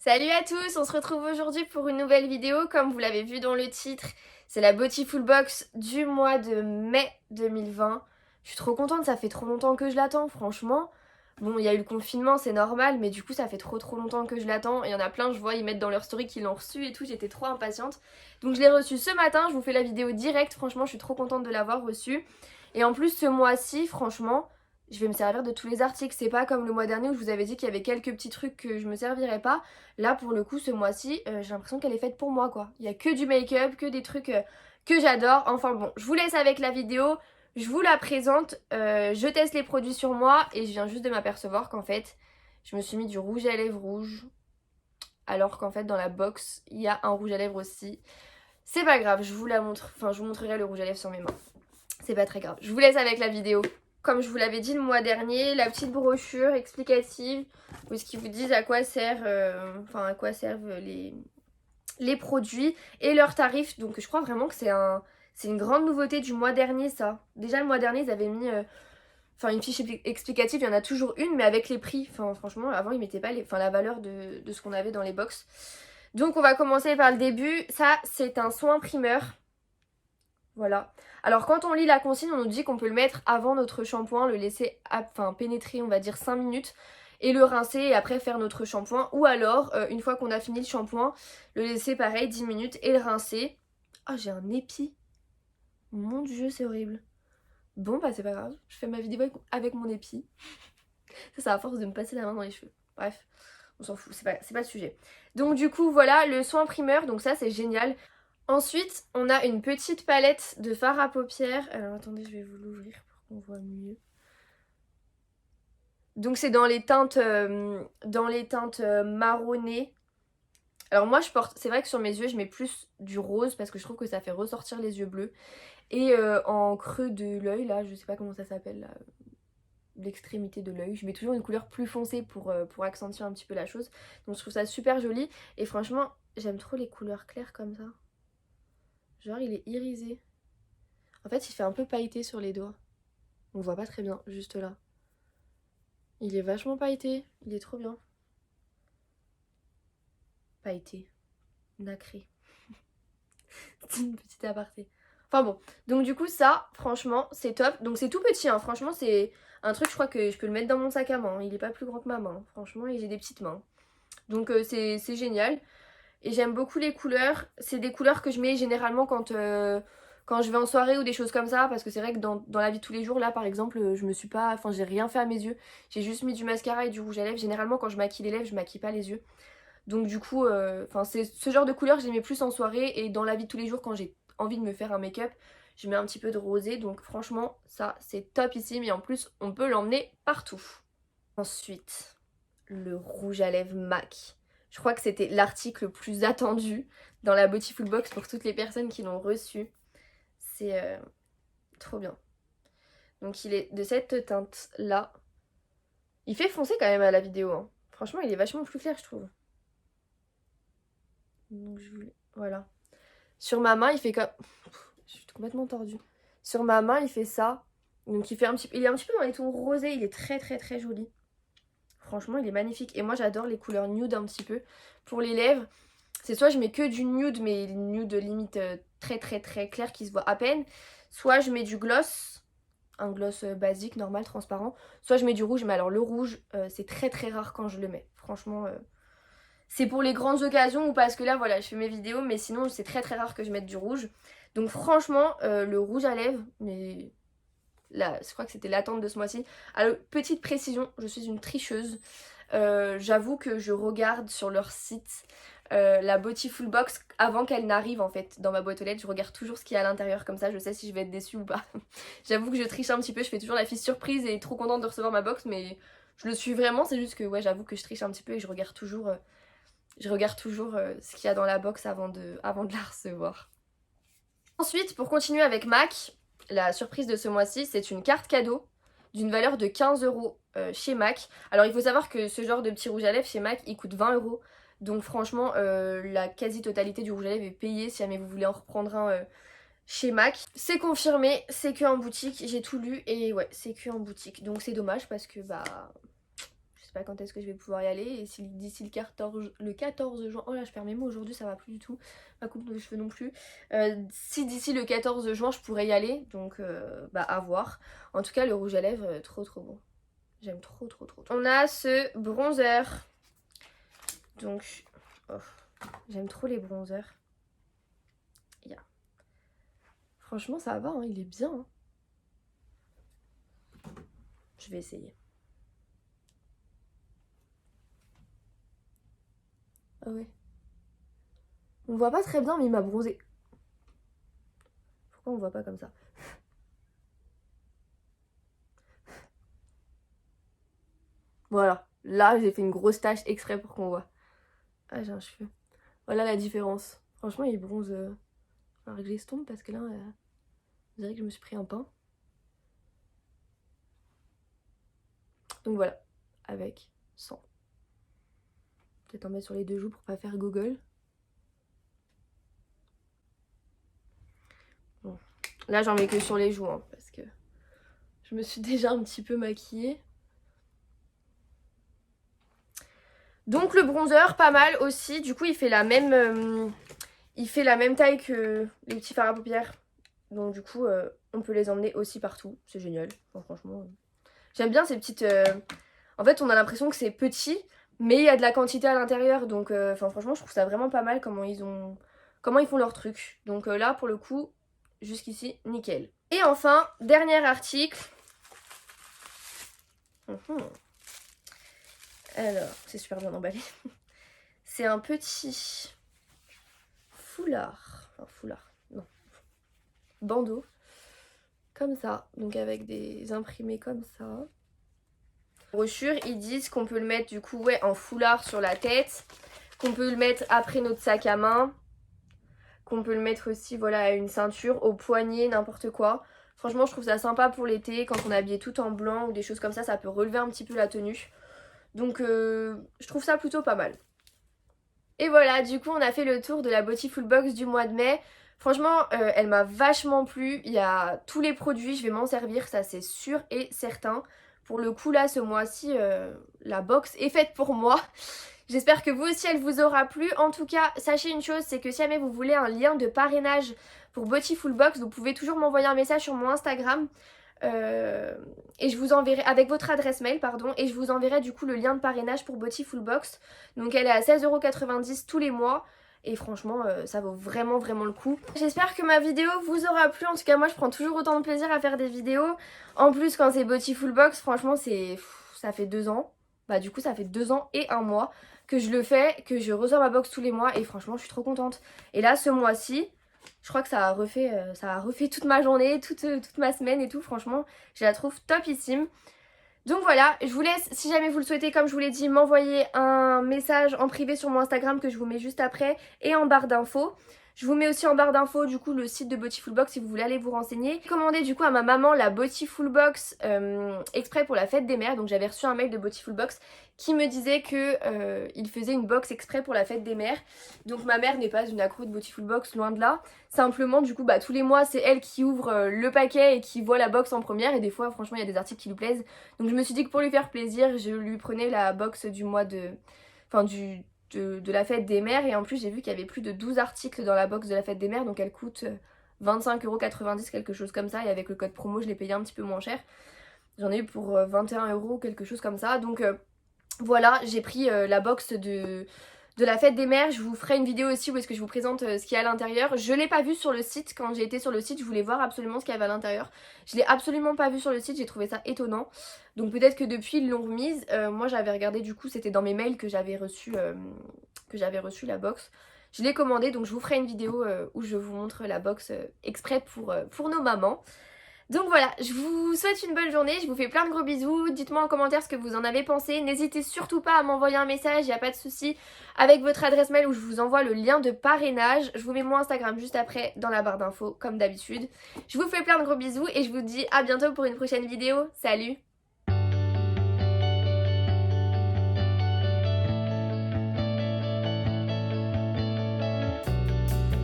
Salut à tous, on se retrouve aujourd'hui pour une nouvelle vidéo. Comme vous l'avez vu dans le titre, c'est la Beautiful Box du mois de mai 2020. Je suis trop contente, ça fait trop longtemps que je l'attends, franchement. Bon, il y a eu le confinement, c'est normal, mais du coup ça fait trop longtemps que je l'attends. Et il y en a plein, je vois, ils mettent dans leur story qu'ils l'ont reçu et tout, j'étais trop impatiente. Donc je l'ai reçu ce matin, je vous fais la vidéo directe, franchement je suis trop contente de l'avoir reçu. Et en plus ce mois-ci, franchement, je vais me servir de tous les articles. C'est pas comme le mois dernier où je vous avais dit qu'il y avait quelques petits trucs que je me servirais pas. Là, pour le coup, ce mois-ci, j'ai l'impression qu'elle est faite pour moi, quoi. Il y a que du make-up, que des trucs que j'adore. Enfin bon, je vous laisse avec la vidéo. Je vous la présente. Je teste les produits sur moi et je viens juste de m'apercevoir qu'en fait, je me suis mis du rouge à lèvres rouge. Alors qu'en fait, dans la box, il y a un rouge à lèvres aussi. C'est pas grave, je vous la montre. Enfin, je vous montrerai le rouge à lèvres sur mes mains. C'est pas très grave. Je vous laisse avec la vidéo. Comme je vous l'avais dit le mois dernier, la petite brochure explicative où ce qu'ils vous disent à quoi sert, à quoi servent les produits et leurs tarifs. Donc je crois vraiment que c'est une grande nouveauté du mois dernier ça. Déjà le mois dernier ils avaient mis une fiche explicative, il y en a toujours une mais avec les prix. Enfin franchement avant ils mettaient pas la valeur de ce qu'on avait dans les box. Donc on va commencer par le début. Ça c'est un soin primeur. Voilà. Alors quand on lit la consigne, on nous dit qu'on peut le mettre avant notre shampoing, le laisser pénétrer, on va dire 5 minutes, et le rincer et après faire notre shampoing. Ou alors, une fois qu'on a fini le shampoing, le laisser pareil 10 minutes et le rincer. Ah, j'ai un épi. Mon dieu, c'est horrible. Bon, bah c'est pas grave, je fais ma vidéo avec mon épi. Ça, c'est à force de me passer la main dans les cheveux. Bref, on s'en fout, c'est pas le sujet. Donc du coup, voilà, le soin primeur, donc ça c'est génial. Ensuite, on a une petite palette de fard à paupières. Alors attendez, je vais vous l'ouvrir pour qu'on voit mieux. Donc c'est dans les teintes, marronnées. Alors moi je porte, c'est vrai que sur mes yeux je mets plus du rose parce que je trouve que ça fait ressortir les yeux bleus. Et en creux de l'œil là, je sais pas comment ça s'appelle là, l'extrémité de l'œil, je mets toujours une couleur plus foncée pour accentuer un petit peu la chose. Donc je trouve ça super joli. Et franchement, j'aime trop les couleurs claires comme ça. Genre il est irisé. En fait il fait un peu pailleté sur les doigts. On voit pas très bien, juste là. Il est vachement pailleté, il est trop bien. Pailleté, nacré. C'est une petite aparté. Enfin bon, donc du coup ça, franchement, c'est top. Donc c'est tout petit, hein. Franchement c'est un truc, je crois que je peux le mettre dans mon sac à main. Il est pas plus grand que ma main, franchement, et j'ai des petites mains. Donc c'est génial. Et j'aime beaucoup les couleurs. C'est des couleurs que je mets généralement quand je vais en soirée ou des choses comme ça. Parce que c'est vrai que dans la vie de tous les jours, là par exemple, je me suis pas. Enfin, j'ai rien fait à mes yeux. J'ai juste mis du mascara et du rouge à lèvres. Généralement, quand je maquille les lèvres, je maquille pas les yeux. Donc, du coup, c'est ce genre de couleurs que je les mets plus en soirée. Et dans la vie de tous les jours, quand j'ai envie de me faire un make-up, je mets un petit peu de rosé. Donc, franchement, ça c'est topissime. Et en plus, on peut l'emmener partout. Ensuite, le rouge à lèvres MAC. Je crois que c'était l'article le plus attendu dans la Beautiful Box pour toutes les personnes qui l'ont reçu. C'est trop bien. Donc il est de cette teinte là. Il fait foncer quand même à la vidéo, hein. Franchement il est vachement plus clair je trouve. Donc je voulais... Voilà. Sur ma main il fait comme... Je suis complètement tordue. Sur ma main il fait ça. Donc il est un petit peu dans les tons rosés. Il est très joli. Franchement il est magnifique. Et moi j'adore les couleurs nude un petit peu. Pour les lèvres, c'est soit je mets que du nude, mais nude limite très clair qui se voit à peine. Soit je mets du gloss, un gloss basique, normal, transparent. Soit je mets du rouge, mais alors le rouge, c'est très rare quand je le mets. Franchement, c'est pour les grandes occasions ou parce que là, voilà, je fais mes vidéos, mais sinon c'est très rare que je mette du rouge. Donc franchement, le rouge à lèvres, mais là, je crois que c'était l'attente de ce mois-ci. Alors, petite précision, je suis une tricheuse. J'avoue que je regarde sur leur site la Beautiful Box avant qu'elle n'arrive en fait dans ma boîte aux lettres. Je regarde toujours ce qu'il y a à l'intérieur, comme ça je sais si je vais être déçue ou pas. J'avoue que je triche un petit peu, je fais toujours la fiche surprise et trop contente de recevoir ma box, mais je le suis vraiment. C'est juste que ouais, j'avoue que je triche un petit peu et je regarde toujours, ce qu'il y a dans la box avant de la recevoir. Ensuite, pour continuer avec MAC, la surprise de ce mois-ci, c'est une carte cadeau d'une valeur de 15 € chez MAC. Alors il faut savoir que ce genre de petit rouge à lèvres chez MAC, il coûte 20 €. Donc franchement, la quasi-totalité du rouge à lèvres est payée si jamais vous voulez en reprendre un chez MAC. C'est confirmé, c'est que en boutique, j'ai tout lu et ouais, c'est que en boutique. Donc c'est dommage parce que bah... sais pas quand est-ce que je vais pouvoir y aller. Et si d'ici le 14 juin... Oh là, je perds mes mots aujourd'hui, ça va plus du tout. Ma coupe de cheveux non plus. Si d'ici le 14 juin, je pourrais y aller. Donc, bah à voir. En tout cas, le rouge à lèvres, trop bon. J'aime trop. On a ce bronzer. Donc, oh, j'aime trop les bronzers. Yeah. Franchement, ça va, hein, il est bien. Hein. Je vais essayer. Ah ouais. On voit pas très bien, mais il m'a bronzé. Pourquoi on voit pas comme ça? Voilà. Là, j'ai fait une grosse tache exprès pour qu'on voit. Ah, j'ai un cheveu. Voilà la différence. Franchement, il bronze. Alors que j'estompe parce que là, je dirais que je me suis pris un pain. Donc voilà. Avec, sans. Peut-être en mettre sur les deux joues pour pas faire gogol. Bon. Là, j'en mets que sur les joues, hein, parce que je me suis déjà un petit peu maquillée. Donc le bronzer, pas mal aussi. Du coup, il fait la même taille que les petits fards à paupières. Donc du coup, on peut les emmener aussi partout. C'est génial. Enfin, franchement, j'aime bien ces petites... En fait, on a l'impression que c'est petit, mais il y a de la quantité à l'intérieur. Donc franchement, je trouve ça vraiment pas mal comment ils font leur truc. Donc là, pour le coup, jusqu'ici, nickel. Et enfin, dernier article. Alors, c'est super bien emballé. C'est un petit foulard. Enfin, foulard, non. Bandeau. Comme ça. Donc avec des imprimés comme ça. Brochure, ils disent qu'on peut le mettre du coup en foulard sur la tête. Qu'on peut le mettre après notre sac à main. Qu'on peut le mettre aussi à une ceinture, au poignet, n'importe quoi. Franchement, je trouve ça sympa pour l'été. Quand on est habillé tout en blanc ou des choses comme ça peut relever un petit peu la tenue. Donc je trouve ça plutôt pas mal. Et voilà, du coup on a fait le tour de la Beautiful Box du mois de mai. Franchement, elle m'a vachement plu. Il y a tous les produits, je vais m'en servir, ça c'est sûr et certain. Pour le coup là, ce mois-ci, la box est faite pour moi. J'espère que vous aussi elle vous aura plu. En tout cas, sachez une chose, c'est que si jamais vous voulez un lien de parrainage pour Beautiful Box, vous pouvez toujours m'envoyer un message sur mon Instagram. Et je vous enverrai avec votre adresse mail et je vous enverrai du coup le lien de parrainage pour Beautiful Box. Donc elle est à 16,90 € tous les mois et franchement ça vaut vraiment le coup. J'espère que ma vidéo vous aura plu. En tout cas moi je prends toujours autant de plaisir à faire des vidéos. En plus quand c'est Beautiful Box, franchement ça fait 2 ans. Bah du coup ça fait 2 ans et 1 mois que je le fais, que je reçois ma box tous les mois et franchement je suis trop contente. Et là ce mois-ci, je crois que ça a refait toute ma journée, toute ma semaine et tout. Franchement, je la trouve topissime. Donc voilà, je vous laisse, si jamais vous le souhaitez, comme je vous l'ai dit, m'envoyer un message en privé sur mon Instagram que je vous mets juste après et en barre d'infos. Je vous mets aussi en barre d'infos du coup le site de Beautiful Box si vous voulez aller vous renseigner. J'ai commandé du coup à ma maman la Beautiful Box exprès pour la fête des mères. Donc j'avais reçu un mail de Beautiful Box qui me disait que il faisait une box exprès pour la fête des mères. Donc ma mère n'est pas une accro de Beautiful Box, loin de là. Simplement du coup tous les mois c'est elle qui ouvre le paquet et qui voit la box en première. Et des fois franchement il y a des articles qui lui plaisent. Donc je me suis dit que pour lui faire plaisir je lui prenais la box du mois de... Enfin de la fête des mères. Et en plus j'ai vu qu'il y avait plus de 12 articles dans la box de la fête des mères. Donc elle coûte 25,90 €, quelque chose comme ça. Et avec le code promo je l'ai payé un petit peu moins cher. J'en ai eu pour 21 €, quelque chose comme ça. Donc voilà, j'ai pris la box de la fête des mères. Je vous ferai une vidéo aussi où est-ce que je vous présente ce qu'il y a à l'intérieur. Je l'ai pas vu sur le site. Quand j'ai été sur le site, je voulais voir absolument ce qu'il y avait à l'intérieur. Je l'ai absolument pas vu sur le site, j'ai trouvé ça étonnant. Donc peut-être que depuis ils l'ont remise. Moi j'avais regardé, du coup c'était dans mes mails que j'avais reçu la box. Je l'ai commandée, donc je vous ferai une vidéo où je vous montre la box exprès pour nos mamans. Donc voilà, je vous souhaite une bonne journée, je vous fais plein de gros bisous, dites-moi en commentaire ce que vous en avez pensé, n'hésitez surtout pas à m'envoyer un message, il n'y a pas de souci, avec votre adresse mail où je vous envoie le lien de parrainage. Je vous mets mon Instagram juste après dans la barre d'infos comme d'habitude. Je vous fais plein de gros bisous et je vous dis à bientôt pour une prochaine vidéo, salut!